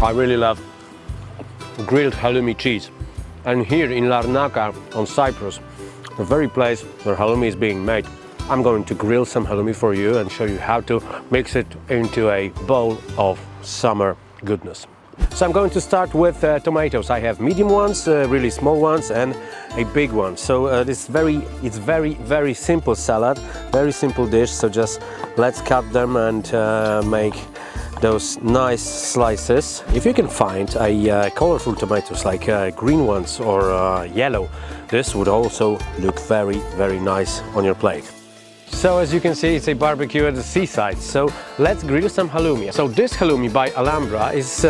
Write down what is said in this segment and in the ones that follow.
I really love grilled halloumi cheese. And here in Larnaca on Cyprus, the very place where halloumi is being made, I'm going to grill some halloumi for you and show you how to mix it into a bowl of summer goodness. So I'm going to start with tomatoes. I have medium ones, really small ones, and a big one. So it's very simple salad, very simple dish. So just let's cut them and make those nice slices. If you can find a colorful tomatoes like green ones or yellow, this would also look very nice on your plate. So as you can see, it's a barbecue at the seaside, so let's grill some halloumi. So this halloumi by Alambra is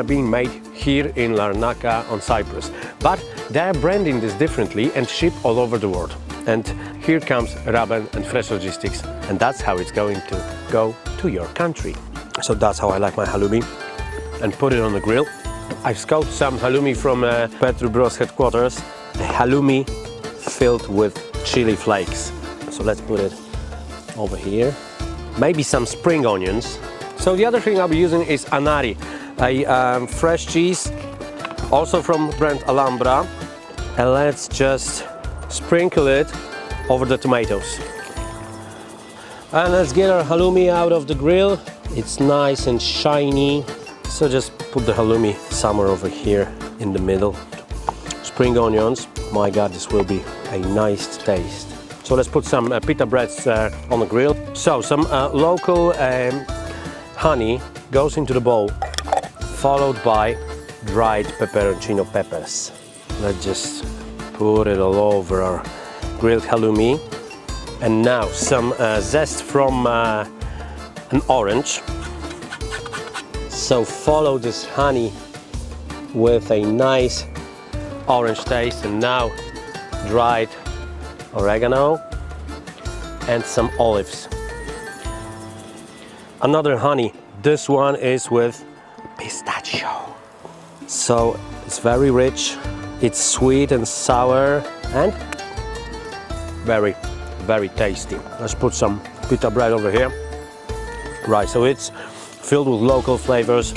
being made here in Larnaca on Cyprus, but they are branding this differently and ship all over the world. And here comes Raben and fresh logistics, and that's how it's going to go to your country. So that's how I like my halloumi, and put it on the grill. I've scoped some halloumi from Petrou Bros headquarters, a halloumi filled with chili flakes. So let's put it over here. Maybe some spring onions. So the other thing I'll be using is Anari, a fresh cheese, also from brand Alambra. And let's just sprinkle it over the tomatoes. And let's get our halloumi out of the grill. It's nice and shiny. So just put the halloumi somewhere over here in the middle. Spring onions. My God, this will be a nice taste. So let's put some pita breads on the grill. So some local honey goes into the bowl, followed by dried pepperoncino peppers. Let's just put it all over our grilled halloumi. And now some zest from an orange. So follow this honey with a nice orange taste, and now dried oregano and some olives. Another honey, this one is with pistachio. So it's very rich, it's sweet and sour and very tasty. Let's put some pita bread over here. Right, so it's filled with local flavors.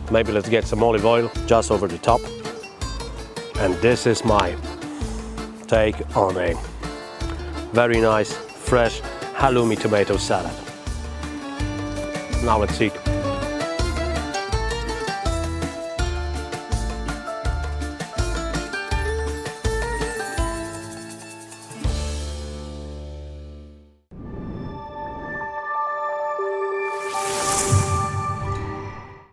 Maybe let's get some olive oil just over the top. And this is my take on a very nice fresh halloumi tomato salad. Now let's eat.